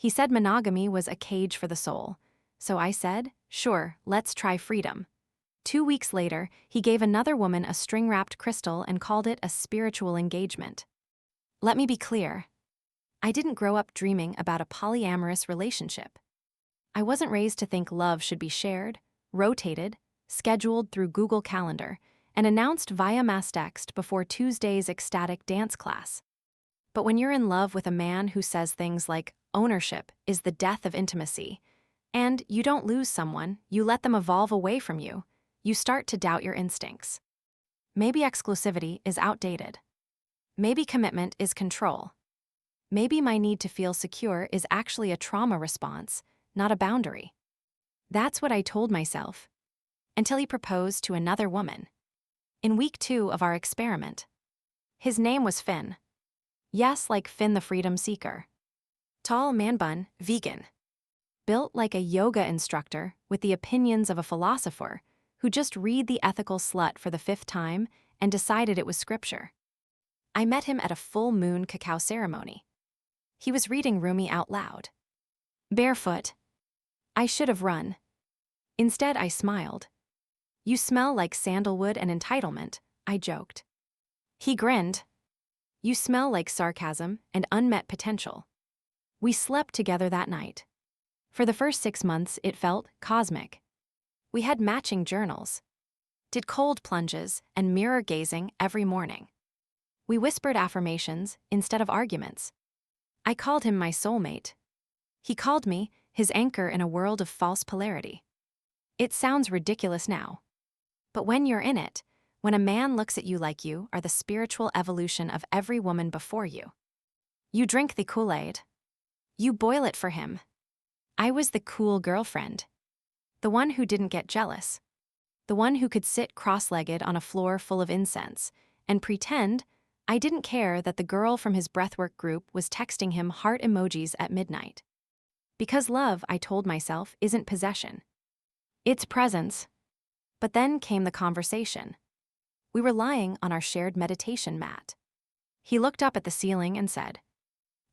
He said monogamy was a cage for the soul. So I said, sure, let's try freedom. 2 weeks later, he gave another woman a string-wrapped crystal and called it a spiritual engagement. Let me be clear. I didn't grow up dreaming about a polyamorous relationship. I wasn't raised to think love should be shared, rotated, scheduled through Google Calendar, and announced via mass text before Tuesday's ecstatic dance class. But when you're in love with a man who says things like, ownership is the death of intimacy, and you don't lose someone, you let them evolve away from you, you start to doubt your instincts. Maybe exclusivity is outdated. Maybe commitment is control. Maybe my need to feel secure is actually a trauma response, not a boundary. That's what I told myself. Until he proposed to another woman. In week 2 of our experiment. His name was Finn. Yes, like Finn the Freedom Seeker. Tall man bun, vegan. Built like a yoga instructor with the opinions of a philosopher who just read The Ethical Slut for the 5th time and decided it was scripture. I met him at a full moon cacao ceremony. He was reading Rumi out loud. Barefoot. I should have run. Instead, I smiled. You smell like sandalwood and entitlement, I joked. He grinned. You smell like sarcasm and unmet potential. We slept together that night. For the first 6 months, it felt cosmic. We had matching journals, did cold plunges and mirror gazing every morning. We whispered affirmations instead of arguments. I called him my soulmate. He called me his anchor in a world of false polarity. It sounds ridiculous now. But when you're in it, when a man looks at you like you are the spiritual evolution of every woman before you, you drink the Kool-Aid. You boil it for him. I was the cool girlfriend. The one who didn't get jealous. The one who could sit cross-legged on a floor full of incense and pretend I didn't care that the girl from his breathwork group was texting him heart emojis at midnight. Because love, I told myself, isn't possession. It's presence. But then came the conversation. We were lying on our shared meditation mat. He looked up at the ceiling and said,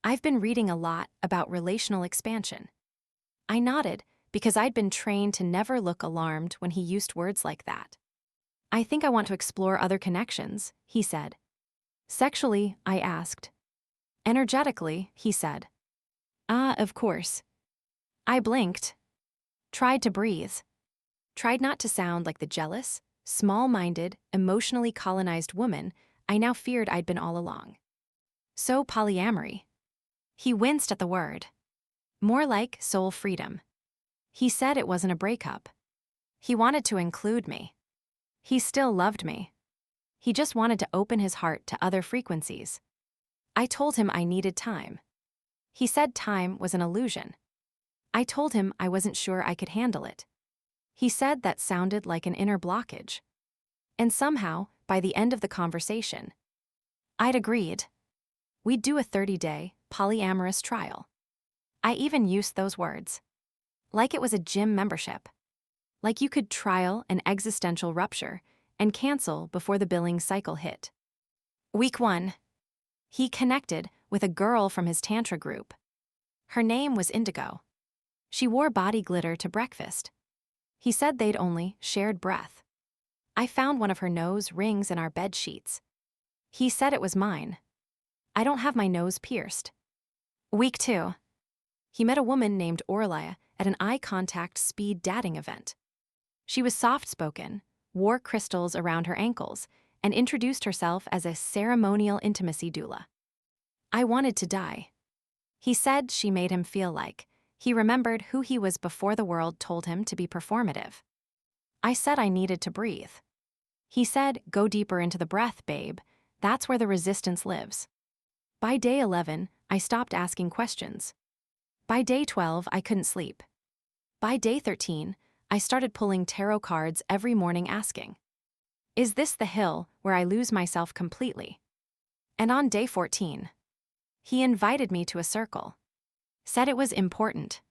I've been reading a lot about relational expansion. I nodded because I'd been trained to never look alarmed when he used words like that. I think I want to explore other connections, he said. Sexually, I asked. Energetically, he said. Of course. I blinked. Tried to breathe. Tried not to sound like the jealous, small-minded, emotionally colonized woman I now feared I'd been all along. So polyamory. He winced at the word. More like soul freedom. He said it wasn't a breakup. He wanted to include me. He still loved me. He just wanted to open his heart to other frequencies. I told him I needed time. He said time was an illusion. I told him I wasn't sure I could handle it. He said that sounded like an inner blockage. And somehow, by the end of the conversation, I'd agreed. We'd do a 30-day, polyamorous trial. I even used those words. Like it was a gym membership. Like you could trial an existential rupture and cancel before the billing cycle hit. Week 1. He connected with a girl from his Tantra group. Her name was Indigo. She wore body glitter to breakfast. He said they'd only shared breath. I found one of her nose rings in our bed sheets. He said it was mine. I don't have my nose pierced. Week 2. He met a woman named Orlia at an eye-contact speed dating event. She was soft-spoken, wore crystals around her ankles, and introduced herself as a ceremonial intimacy doula. I wanted to die. He said she made him feel like he remembered who he was before the world told him to be performative. I said I needed to breathe. He said, go deeper into the breath, babe. That's where the resistance lives. By day 11, I stopped asking questions. By day 12, I couldn't sleep. By day 13, I started pulling tarot cards every morning asking, is this the hill where I lose myself completely? And on day 14, he invited me to a circle. Said it was important.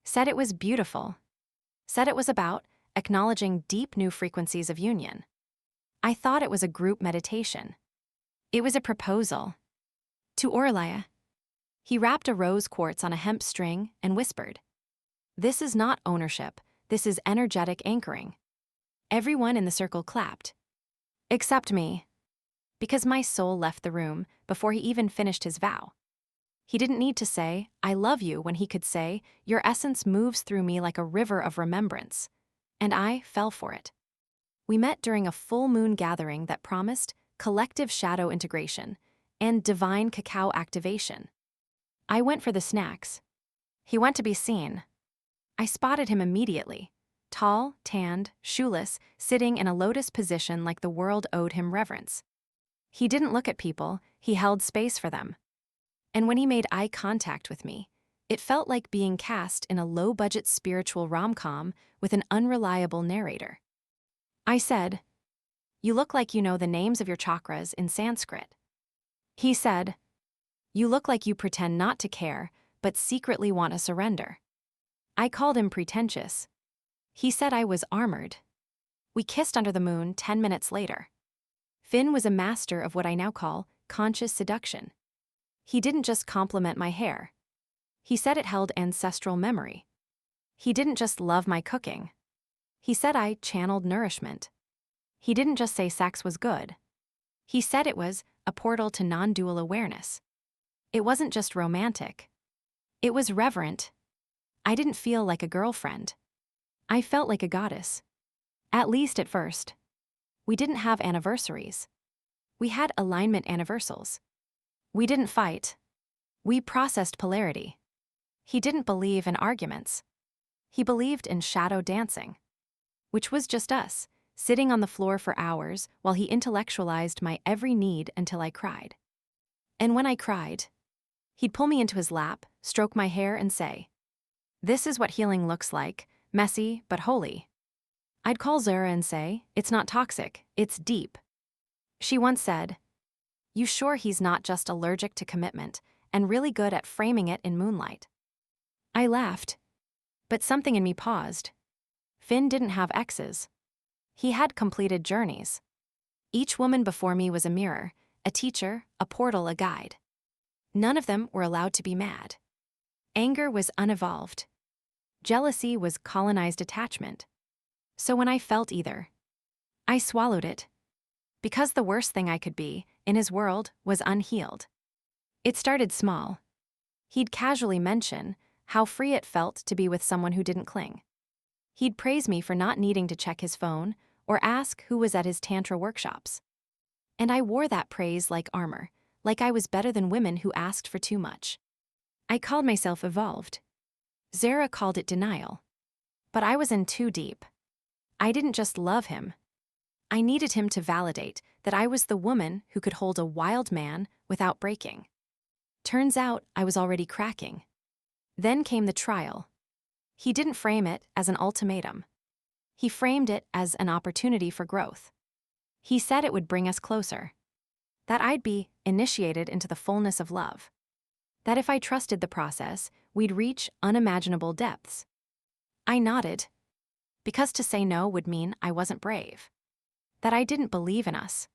Said it was beautiful. Said it was about acknowledging deep new frequencies of union. I thought it was a group meditation. It was a proposal. To Orlia. He wrapped a rose quartz on a hemp string and whispered, "This is not ownership, this is energetic anchoring." Everyone in the circle clapped. Except me. Because my soul left the room before he even finished his vow. He didn't need to say, "I love you," when he could say, "Your essence moves through me like a river of remembrance." And I fell for it. We met during a full moon gathering that promised collective shadow integration and divine cacao activation. I went for the snacks. He went to be seen. I spotted him immediately. Tall, tanned, shoeless, sitting in a lotus position like the world owed him reverence. He didn't look at people, he held space for them. And when he made eye contact with me, it felt like being cast in a low-budget spiritual rom-com with an unreliable narrator. I said, "You look like you know the names of your chakras in Sanskrit." He said, "You look like you pretend not to care, but secretly want to surrender." I called him pretentious. He said I was armored. We kissed under the moon 10 minutes later. Finn was a master of what I now call conscious seduction. He didn't just compliment my hair. He said it held ancestral memory. He didn't just love my cooking. He said I channeled nourishment. He didn't just say sex was good. He said it was a portal to non-dual awareness. It wasn't just romantic. It was reverent. I didn't feel like a girlfriend. I felt like a goddess. At least at first. We didn't have anniversaries. We had alignment anniversals. We didn't fight. We processed polarity. He didn't believe in arguments. He believed in shadow dancing, which was just us, sitting on the floor for hours while he intellectualized my every need until I cried. And when I cried, he'd pull me into his lap, stroke my hair, and say, "This is what healing looks like, messy but holy." I'd call Zara and say, "It's not toxic, it's deep." She once said, "You sure he's not just allergic to commitment and really good at framing it in moonlight?" I laughed, but something in me paused. Finn didn't have exes. He had completed journeys. Each woman before me was a mirror, a teacher, a portal, a guide. None of them were allowed to be mad. Anger was unevolved. Jealousy was colonized attachment. So when I felt either, I swallowed it. Because the worst thing I could be, in his world, was unhealed. It started small. He'd casually mention how free it felt to be with someone who didn't cling. He'd praise me for not needing to check his phone or ask who was at his Tantra workshops. And I wore that praise like armor, like I was better than women who asked for too much. I called myself evolved. Zara called it denial. But I was in too deep. I didn't just love him. I needed him to validate that I was the woman who could hold a wild man without breaking. Turns out I was already cracking. Then came the trial. He didn't frame it as an ultimatum. He framed it as an opportunity for growth. He said it would bring us closer. That I'd be initiated into the fullness of love. That if I trusted the process, we'd reach unimaginable depths. I nodded. Because to say no would mean I wasn't brave. That I didn't believe in us.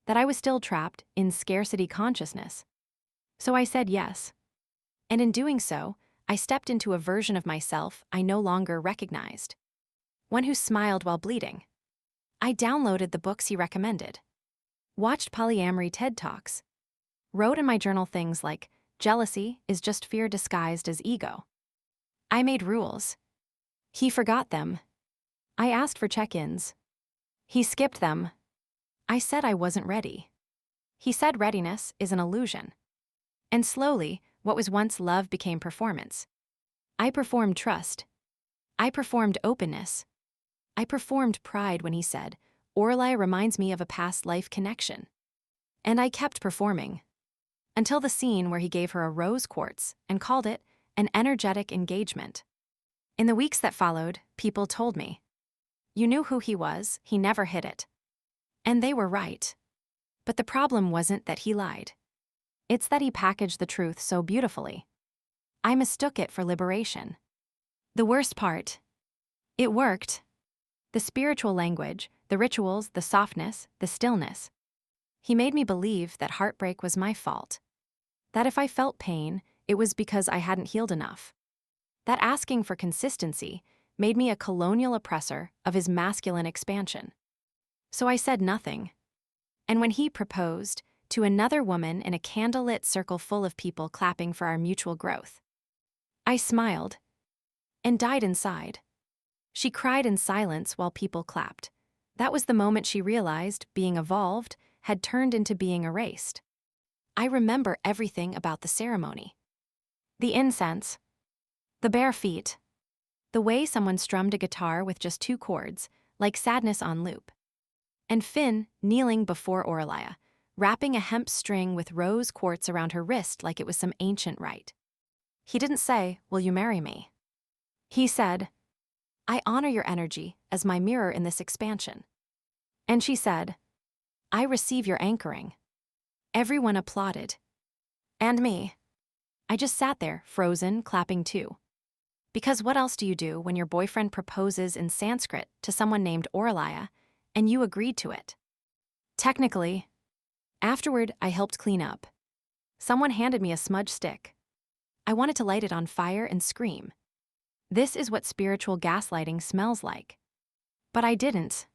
That I was still trapped in scarcity consciousness. So I said yes. And in doing so, I stepped into a version of myself I no longer recognized. One who smiled while bleeding. I downloaded the books he recommended. Watched polyamory TED Talks. Wrote in my journal things like, "Jealousy is just fear disguised as ego." I made rules. He forgot them. I asked for check-ins. He skipped them. I said I wasn't ready. He said readiness is an illusion. And slowly, what was once love became performance. I performed trust. I performed openness. I performed pride when he said, "Orlai reminds me of a past life connection." And I kept performing. Until the scene where he gave her a rose quartz and called it an energetic engagement. In the weeks that followed, people told me, "You knew who he was, he never hid it." And they were right. But the problem wasn't that he lied. It's that he packaged the truth so beautifully. I mistook it for liberation. The worst part, it worked. The spiritual language, the rituals, the softness, the stillness. He made me believe that heartbreak was my fault. That if I felt pain, it was because I hadn't healed enough. That asking for consistency made me a colonial oppressor of his masculine expansion. So I said nothing. And when he proposed, to another woman in a candlelit circle full of people clapping for our mutual growth, I smiled and died inside. She cried in silence while people clapped. That was the moment she realized being evolved had turned into being erased. I remember everything about the ceremony. The incense, the bare feet, the way someone strummed a guitar with just 2 chords, like sadness on loop. And Finn kneeling before Aurelia, wrapping a hemp string with rose quartz around her wrist like it was some ancient rite. He didn't say, "Will you marry me?" He said, "I honor your energy as my mirror in this expansion." And she said, "I receive your anchoring." Everyone applauded. And me. I just sat there, frozen, clapping too. Because what else do you do when your boyfriend proposes in Sanskrit to someone named Aurelia, and you agreed to it? Technically. Afterward, I helped clean up. Someone handed me a smudge stick. I wanted to light it on fire and scream. This is what spiritual gaslighting smells like. But I didn't.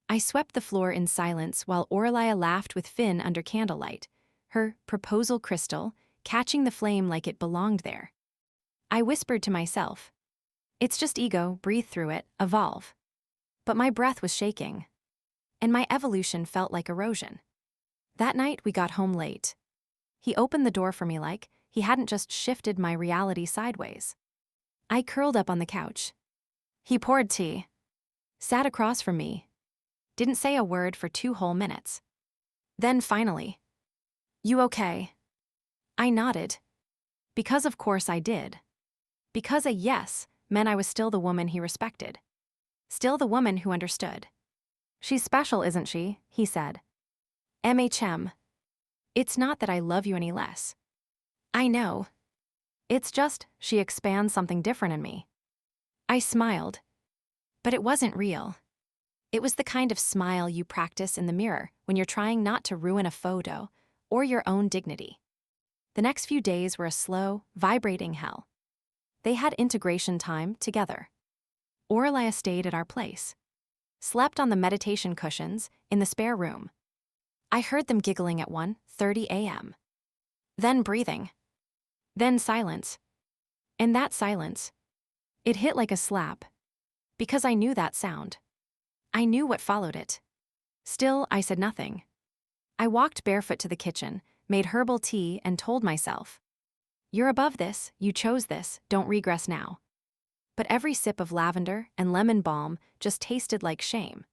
I swept the floor in silence while Aurelia laughed with Finn under candlelight, her proposal crystal catching the flame like it belonged there. I whispered to myself, "It's just ego, breathe through it, evolve." But my breath was shaking, and my evolution felt like erosion. That night we got home late. He opened the door for me like he hadn't just shifted my reality sideways. I curled up on the couch. He poured tea, sat across from me, didn't say a word for 2 whole minutes. Then finally, "You okay?" I nodded. Because of course I did. Because a yes meant I was still the woman he respected. Still the woman who understood. "She's special, isn't she?" he said. "MHM. It's not that I love you any less. I know. It's just she expands something different in me." I smiled. But it wasn't real. It was the kind of smile you practice in the mirror when you're trying not to ruin a photo or your own dignity. The next few days were a slow, vibrating hell. They had integration time together. Aurelia stayed at our place, slept on the meditation cushions in the spare room. I heard them giggling at 1:30 a.m. Then breathing. Then silence. And that silence, it hit like a slap. Because I knew that sound. I knew what followed it. Still, I said nothing. I walked barefoot to the kitchen, made herbal tea, and told myself, "You're above this, you chose this, don't regress now." But every sip of lavender and lemon balm just tasted like shame.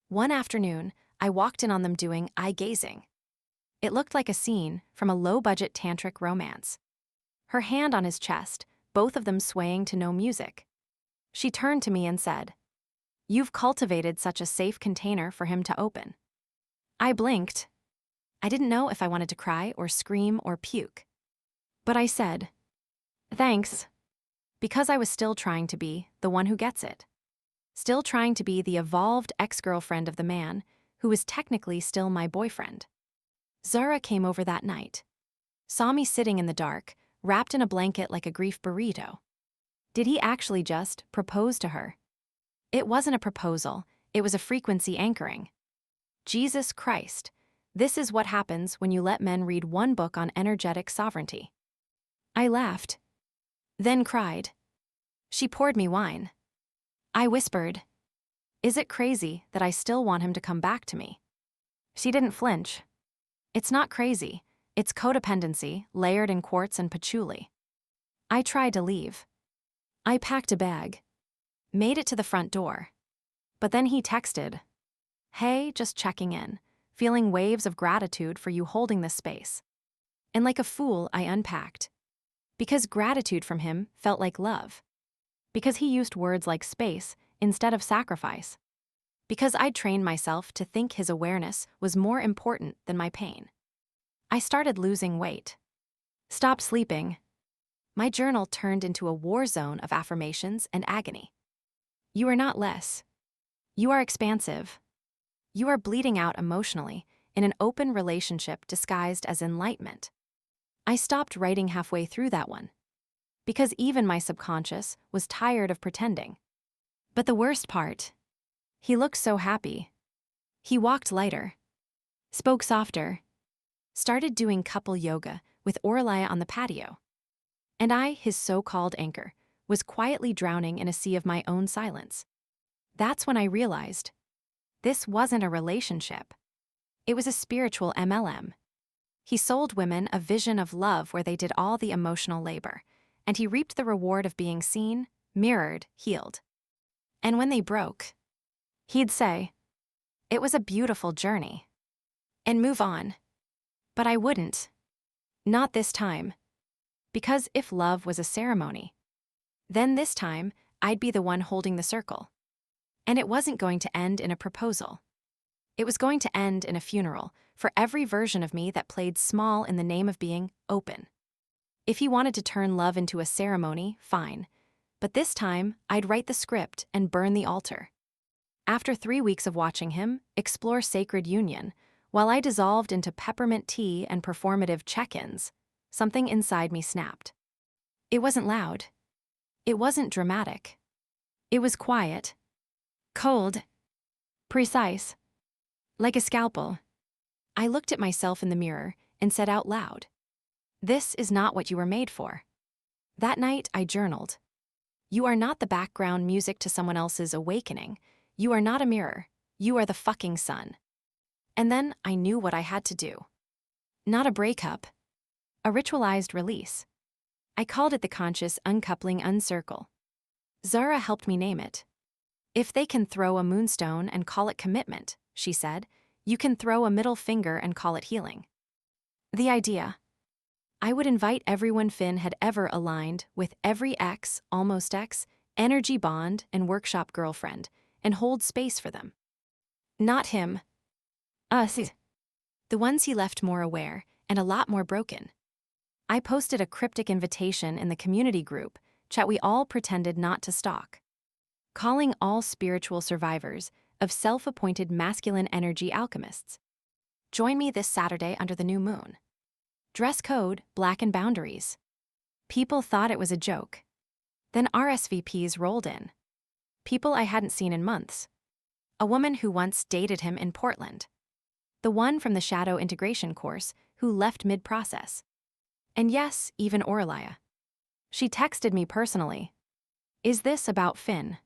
One afternoon, I walked in on them doing eye gazing. It looked like a scene from a low-budget tantric romance. Her hand on his chest, both of them swaying to no music. She turned to me and said, "You've cultivated such a safe container for him to open." I blinked. I didn't know if I wanted to cry or scream or puke. But I said, "Thanks," because I was still trying to be the one who gets it. Still trying to be the evolved ex-girlfriend of the man who was technically still my boyfriend. Zara came over that night. Saw me sitting in the dark, wrapped in a blanket like a grief burrito. Did he actually just propose to her? It wasn't a proposal, it was a frequency anchoring. Jesus Christ, this is what happens when you let men read one book on energetic sovereignty. I laughed, then cried. She poured me wine. I whispered, "Is it crazy that I still want him to come back to me?" She didn't flinch. It's not crazy, it's codependency layered in quartz and patchouli. I tried to leave. I packed a bag, made it to the front door. But then he texted, "Hey, just checking in, feeling waves of gratitude for you holding this space." And like a fool, I unpacked. Because gratitude from him felt like love. Because he used words like space instead of sacrifice. Because I'd trained myself to think his awareness was more important than my pain. I started losing weight. Stopped sleeping. My journal turned into a war zone of affirmations and agony. You are not less. You are expansive. You are bleeding out emotionally in an open relationship disguised as enlightenment. I stopped writing halfway through that one. Because even my subconscious was tired of pretending. But the worst part, he looked so happy. He walked lighter, spoke softer, started doing couple yoga with Orlaya on the patio. And I, his so-called anchor, was quietly drowning in a sea of my own silence. That's when I realized this wasn't a relationship. It was a spiritual MLM. He sold women a vision of love where they did all the emotional labor, and he reaped the reward of being seen, mirrored, healed. And when they broke, he'd say, "It was a beautiful journey," and move on. But I wouldn't. Not this time. Because if love was a ceremony, then this time I'd be the one holding the circle. And it wasn't going to end in a proposal. It was going to end in a funeral for every version of me that played small in the name of being open. If he wanted to turn love into a ceremony, fine. But this time, I'd write the script and burn the altar. After 3 weeks of watching him explore sacred union, while I dissolved into peppermint tea and performative check-ins, something inside me snapped. It wasn't loud. It wasn't dramatic. It was quiet, cold, precise, like a scalpel. I looked at myself in the mirror and said out loud, "This is not what you were made for." That night, I journaled. You are not the background music to someone else's awakening. You are not a mirror. You are the fucking sun. And then I knew what I had to do. Not a breakup. A ritualized release. I called it the conscious uncoupling uncircle. Zara helped me name it. If they can throw a moonstone and call it commitment, she said, you can throw a middle finger and call it healing. The idea. I would invite everyone Finn had ever aligned with, every ex, almost ex, energy bond, and workshop girlfriend, and hold space for them. Not him. Us. The ones he left more aware, and a lot more broken. I posted a cryptic invitation in the community group chat we all pretended not to stalk, calling all spiritual survivors of self-appointed masculine energy alchemists. Join me this Saturday under the new moon. Dress code, black and boundaries. People thought it was a joke. Then RSVPs rolled in. People I hadn't seen in months. A woman who once dated him in Portland. The one from the Shadow Integration course who left mid-process. And yes, even Orlaya. She texted me personally. Is this about Finn?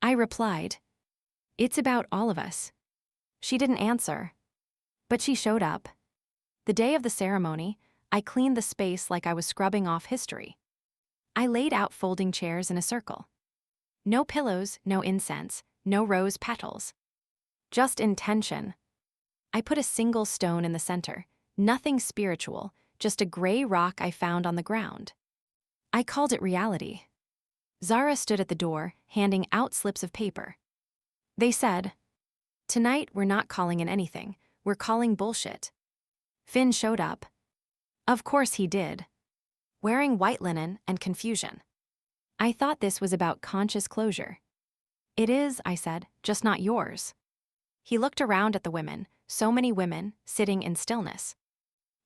I replied, it's about all of us. She didn't answer. But she showed up. The day of the ceremony, I cleaned the space like I was scrubbing off history. I laid out folding chairs in a circle. No pillows, no incense, no rose petals. Just intention. I put a single stone in the center, nothing spiritual, just a gray rock I found on the ground. I called it reality. Zara stood at the door, handing out slips of paper. They said, tonight we're not calling in anything, we're calling bullshit. Finn showed up. Of course he did. Wearing white linen and confusion. I thought this was about conscious closure. It is, I said, just not yours. He looked around at the women, so many women, sitting in stillness.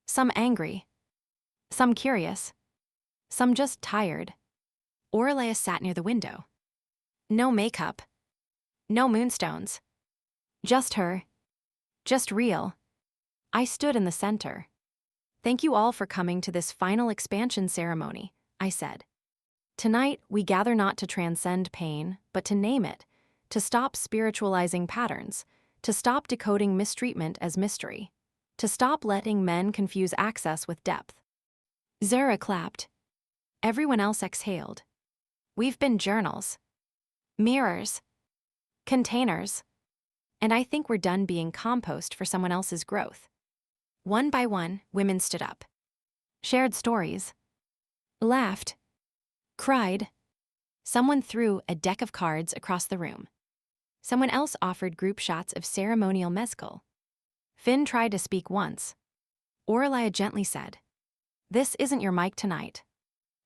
Some angry. Some curious. Some just tired. Orlaya sat near the window. No makeup. No moonstones. Just her. Just real. I stood in the center. Thank you all for coming to this final expansion ceremony, I said. Tonight, we gather not to transcend pain, but to name it, to stop spiritualizing patterns, to stop decoding mistreatment as mystery, to stop letting men confuse access with depth. Zara clapped. Everyone else exhaled. We've been journals, mirrors, containers, and I think we're done being compost for someone else's growth. One by one, women stood up, shared stories, laughed, cried. Someone threw a deck of cards across the room. Someone else offered group shots of ceremonial mezcal. Finn tried to speak once. Orlaya gently said, "This isn't your mic tonight."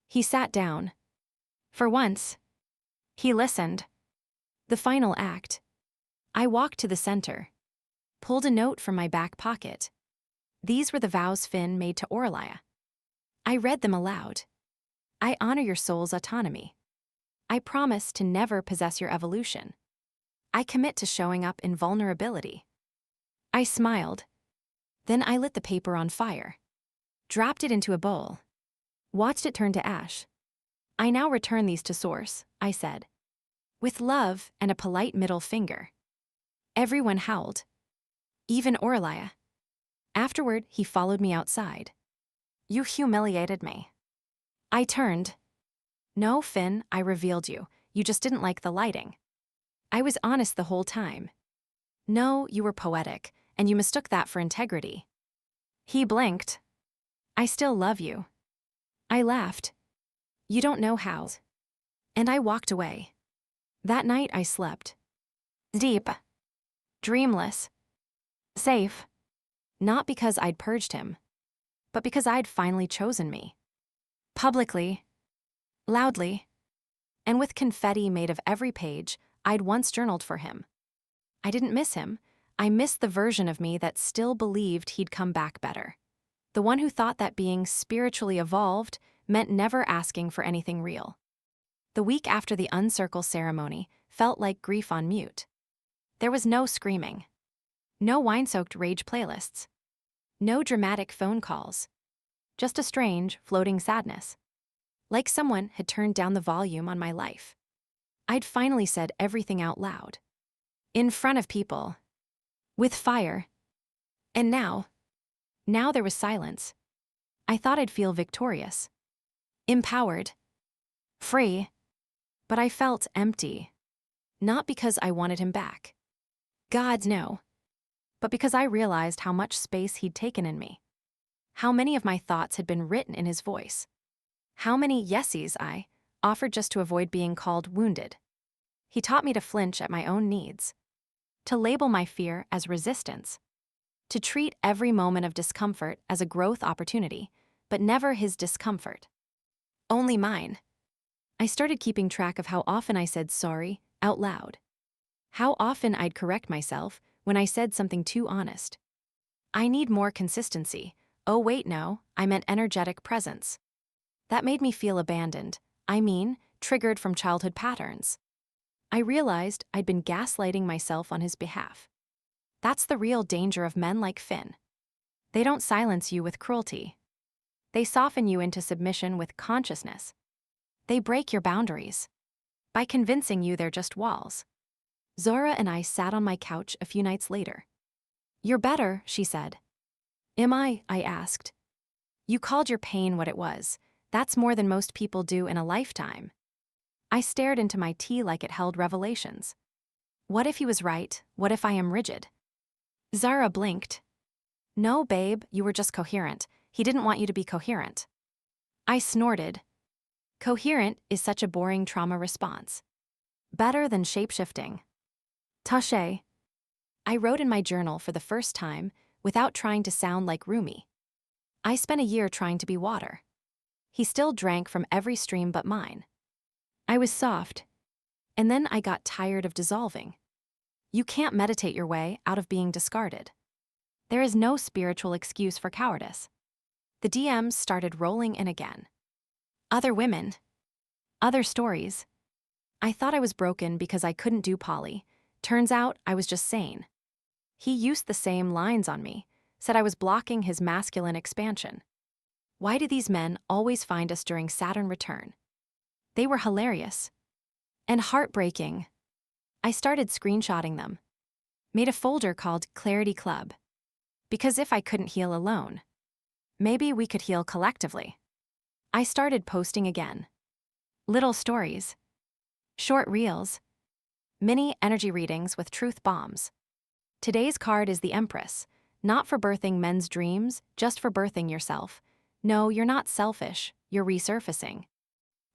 He sat down. For once, he listened. The final act. I walked to the center, pulled a note from my back pocket. These were the vows Finn made to Orlaya. I read them aloud. I honor your soul's autonomy. I promise to never possess your evolution. I commit to showing up in vulnerability. I smiled. Then I lit the paper on fire, dropped it into a bowl, watched it turn to ash. I now return these to source, I said, with love and a polite middle finger. Everyone howled, even Orlia. Afterward, he followed me outside. You humiliated me. I turned. No, Finn, I revealed you. You just didn't like the lighting. I was honest the whole time. No, you were poetic, and you mistook that for integrity. He blinked. I still love you. I laughed. You don't know how. And I walked away. That night I slept. Deep. Dreamless. Safe. Not because I'd purged him, but because I'd finally chosen me. Publicly. Loudly. And with confetti made of every page I'd once journaled for him. I didn't miss him. I missed the version of me that still believed he'd come back better. The one who thought that being spiritually evolved meant never asking for anything real. The week after the uncircle ceremony felt like grief on mute. There was no screaming. No wine-soaked rage playlists. No dramatic phone calls. Just a strange, floating sadness. Like someone had turned down the volume on my life. I'd finally said everything out loud. In front of people. With fire. And now there was silence. I thought I'd feel victorious. Empowered. Free. But I felt empty. Not because I wanted him back. God, no. But because I realized how much space he'd taken in me. How many of my thoughts had been written in his voice. How many yesies I offered just to avoid being called wounded. He taught me to flinch at my own needs. To label my fear as resistance. To treat every moment of discomfort as a growth opportunity, but never his discomfort. Only mine. I started keeping track of how often I said sorry out loud. How often I'd correct myself when I said something too honest. I need more consistency. Oh wait, no, I meant energetic presence. That made me feel abandoned. Triggered from childhood patterns. I realized I'd been gaslighting myself on his behalf. That's the real danger of men like Finn. They don't silence you with cruelty. They soften you into submission with consciousness. They break your boundaries by convincing you they're just walls. Zora and I sat on my couch a few nights later. You're better, she said. Am I asked. You called your pain what it was. That's more than most people do in a lifetime. I stared into my tea like it held revelations. What if he was right? What if I am rigid? Zara blinked. No, babe, you were just coherent. He didn't want you to be coherent. I snorted. Coherent is such a boring trauma response. Better than shape-shifting. Touché. I wrote in my journal for the first time without trying to sound like Rumi. I spent a year trying to be water. He still drank from every stream but mine. I was soft. And then I got tired of dissolving. You can't meditate your way out of being discarded. There is no spiritual excuse for cowardice. The DMs started rolling in again. Other women. Other stories. I thought I was broken because I couldn't do poly. Turns out I was just sane. He used the same lines on me, said I was blocking his masculine expansion. Why do these men always find us during Saturn return? They were hilarious. And heartbreaking. I started screenshotting them. Made a folder called Clarity Club. Because if I couldn't heal alone, maybe we could heal collectively. I started posting again. Little stories. Short reels. Mini energy readings with truth bombs. Today's card is the Empress. Not for birthing men's dreams, just for birthing yourself. No, you're not selfish, you're resurfacing.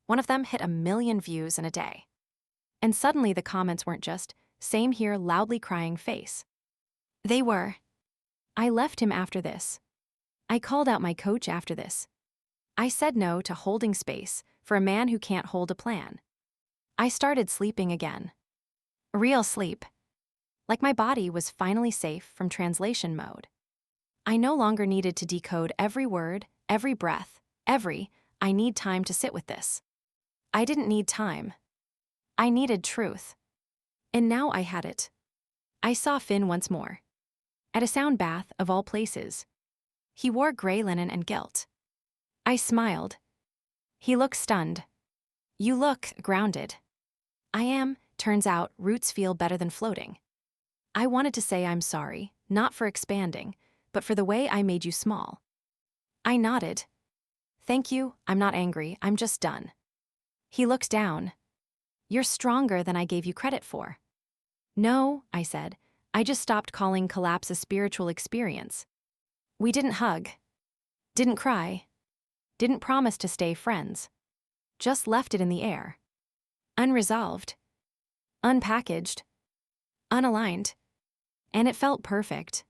One of them hit 1 million views in a day. And suddenly the comments weren't just, same here, loudly crying face. They were. I left him after this. I called out my coach after this. I said no to holding space for a man who can't hold a plan. I started sleeping again. Real sleep. Like my body was finally safe from translation mode. I no longer needed to decode every word, every breath, I need time to sit with this. I didn't need time. I needed truth. And now I had it. I saw Finn once more. At a sound bath, of all places. He wore gray linen and gilt. I smiled. He looked stunned. You look grounded. I am, turns out, roots feel better than floating. I wanted to say I'm sorry, not for expanding, but for the way I made you small. I nodded. Thank you, I'm not angry, I'm just done. He looked down. You're stronger than I gave you credit for. No, I said, I just stopped calling collapse a spiritual experience. We didn't hug. Didn't cry. Didn't promise to stay friends. Just left it in the air. Unresolved. Unpackaged. Unaligned. And it felt perfect.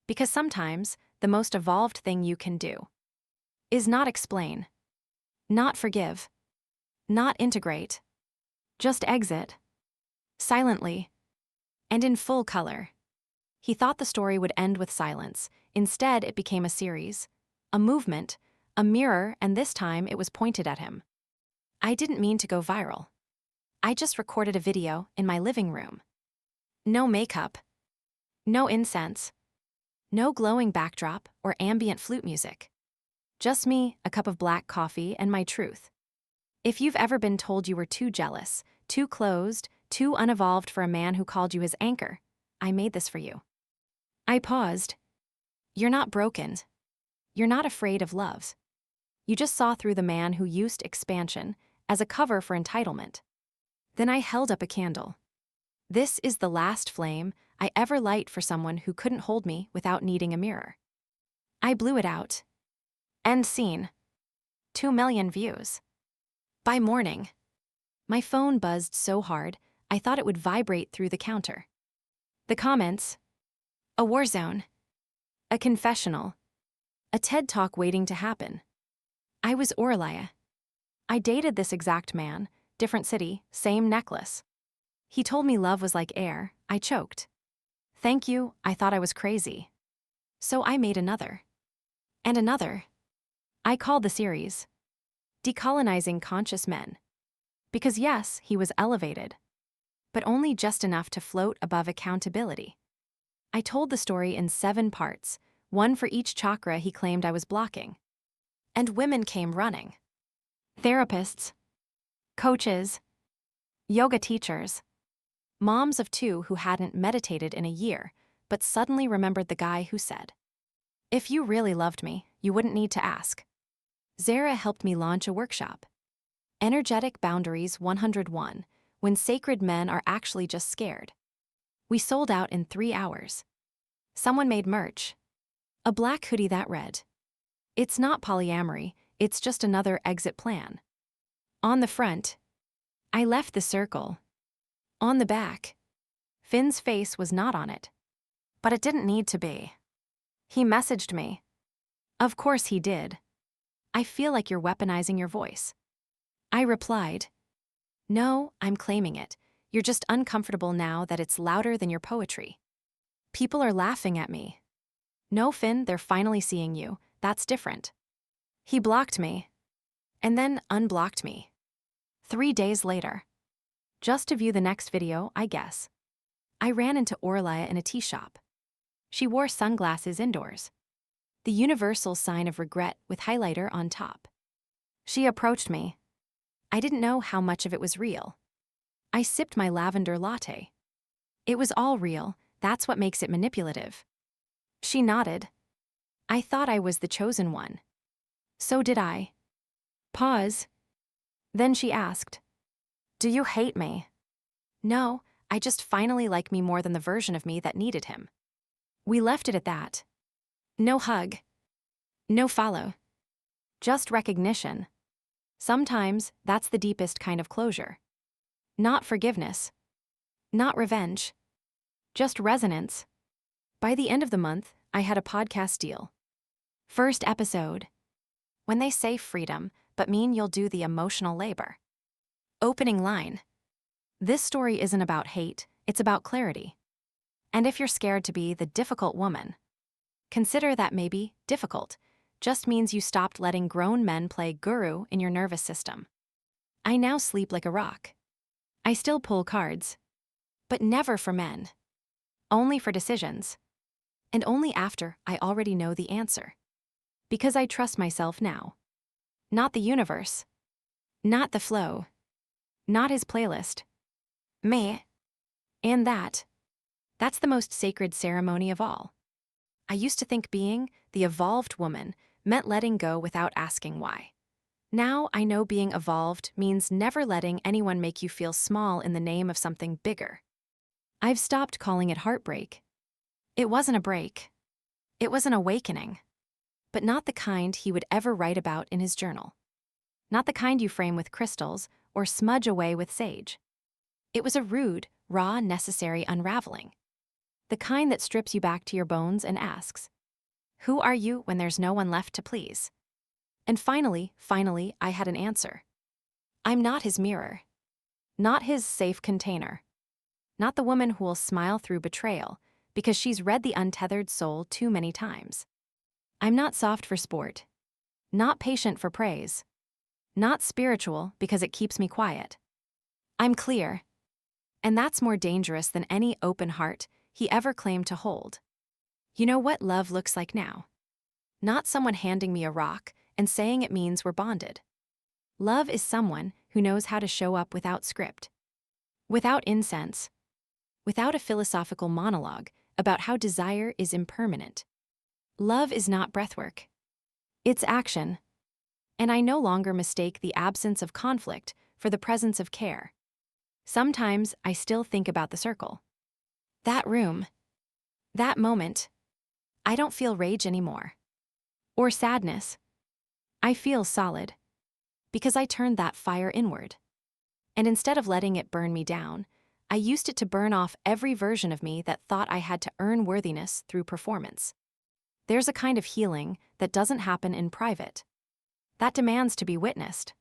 Because sometimes, the most evolved thing you can do is not explain. Not forgive. Not integrate. Just exit. Silently. And in full color. He thought the story would end with silence. Instead, it became a series. A movement. A mirror, and this time it was pointed at him. I didn't mean to go viral. I just recorded a video in my living room. No makeup. No incense. No glowing backdrop or ambient flute music. Just me, a cup of black coffee, and my truth. If you've ever been told you were too jealous, too closed, too unevolved for a man who called you his anchor, I made this for you. I paused. You're not broken. You're not afraid of love. You just saw through the man who used expansion as a cover for entitlement. Then I held up a candle. This is the last flame I ever light for someone who couldn't hold me without needing a mirror. I blew it out. End scene. 2 million views. By morning, my phone buzzed so hard I thought it would vibrate through the counter. The comments. A war zone. A confessional. A TED Talk waiting to happen. I was Aurelia. I dated this exact man, different city, same necklace. He told me love was like air, I choked. Thank you, I thought I was crazy. So I made another. And another. I called the series Decolonizing Conscious Men. Because yes, he was elevated. But only just enough to float above accountability. I told the story in 7 parts, one for each chakra he claimed I was blocking. And women came running. Therapists. Coaches. Yoga teachers. Moms of 2 who hadn't meditated in a year, but suddenly remembered the guy who said, if you really loved me, you wouldn't need to ask. Zara helped me launch a workshop. Energetic Boundaries 101, when sacred men are actually just scared. We sold out in 3 hours. Someone made merch. A black hoodie that read, it's not polyamory, it's just another exit plan. On the front, I left the circle. On the back, Finn's face was not on it. But it didn't need to be. He messaged me. Of course he did. I feel like you're weaponizing your voice. I replied, no, I'm claiming it. You're just uncomfortable now that it's louder than your poetry. People are laughing at me. No, Finn, they're finally seeing you. That's different. He blocked me. And then unblocked me. 3 days later. Just to view the next video, I guess. I ran into Aurelia in a tea shop. She wore sunglasses indoors. The universal sign of regret with highlighter on top. She approached me. I didn't know how much of it was real. I sipped my lavender latte. It was all real, that's what makes it manipulative. She nodded. I thought I was the chosen one. So did I. Pause. Then she asked, do you hate me? No, I just finally like me more than the version of me that needed him. We left it at that. No hug. No follow. Just recognition. Sometimes that's the deepest kind of closure. Not forgiveness. Not revenge. Just resonance. By the end of the month, I had a podcast deal. First episode. When they say freedom, but mean you'll do the emotional labor. Opening line. This story isn't about hate, it's about clarity. And if you're scared to be the difficult woman, consider that maybe difficult just means you stopped letting grown men play guru in your nervous system. I now sleep like a rock. I still pull cards, but never for men. Only for decisions. And only after I already know the answer. Because I trust myself now. Not the universe. Not the flow. Not his playlist. Me. And that's the most sacred ceremony of all. I used to think being the evolved woman meant letting go without asking why. Now I know being evolved means never letting anyone make you feel small in the name of something bigger. I've stopped calling it heartbreak. It wasn't a break. It was an awakening. But not the kind he would ever write about in his journal. Not the kind you frame with crystals or smudge away with sage. It was a rude, raw, necessary unraveling. The kind that strips you back to your bones and asks, who are you when there's no one left to please? And finally, I had an answer. I'm not his mirror. Not his safe container. Not the woman who will smile through betrayal because she's read The Untethered Soul too many times. I'm not soft for sport. Not patient for praise. Not spiritual because it keeps me quiet. I'm clear. And that's more dangerous than any open heart he ever claimed to hold. You know what love looks like now? Not someone handing me a rock and saying it means we're bonded. Love is someone who knows how to show up without script. Without incense. Without a philosophical monologue about how desire is impermanent. Love is not breathwork. It's action. And I no longer mistake the absence of conflict for the presence of care. Sometimes I still think about the circle. That room. That moment. I don't feel rage anymore. Or sadness. I feel solid. Because I turned that fire inward. And instead of letting it burn me down, I used it to burn off every version of me that thought I had to earn worthiness through performance. There's a kind of healing that doesn't happen in private. That demands to be witnessed.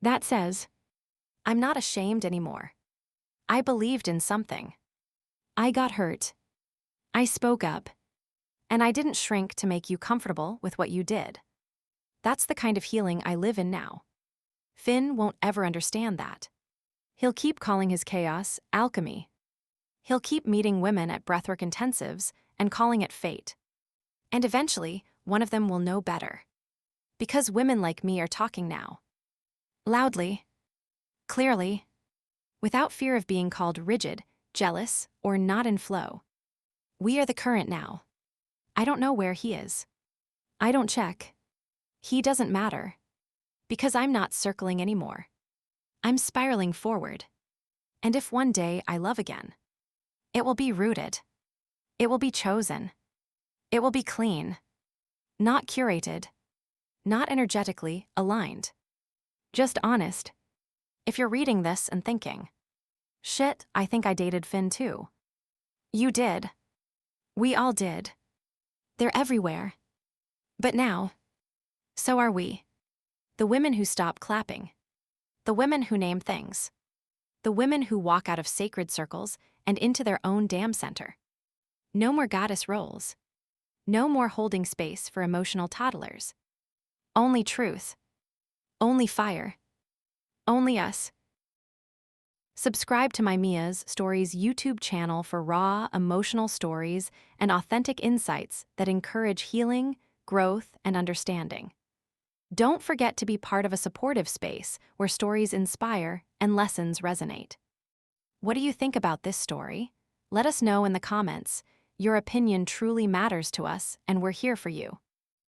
That says, I'm not ashamed anymore. I believed in something. I got hurt. I spoke up. And I didn't shrink to make you comfortable with what you did. That's the kind of healing I live in now. Finn won't ever understand that. He'll keep calling his chaos alchemy. He'll keep meeting women at breathwork intensives and calling it fate. And eventually, one of them will know better. Because women like me are talking now. Loudly. Clearly. Without fear of being called rigid, jealous, or not in flow. We are the current now. I don't know where he is. I don't check. He doesn't matter. Because I'm not circling anymore. I'm spiraling forward. And if one day I love again, it will be rooted. It will be chosen. It will be clean. Not curated. Not energetically aligned. Just honest. If you're reading this and thinking, shit, I think I dated Finn too. You did. We all did. They're everywhere. But now, so are we. The women who stop clapping. The women who name things. The women who walk out of sacred circles and into their own damn center. No more goddess roles. No more holding space for emotional toddlers. Only truth. Only fire. Only us. Subscribe to my Mia's Stories YouTube channel for raw, emotional stories and authentic insights that encourage healing, growth, and understanding. Don't forget to be part of a supportive space where stories inspire and lessons resonate. What do you think about this story? Let us know in the comments. Your opinion truly matters to us, and we're here for you.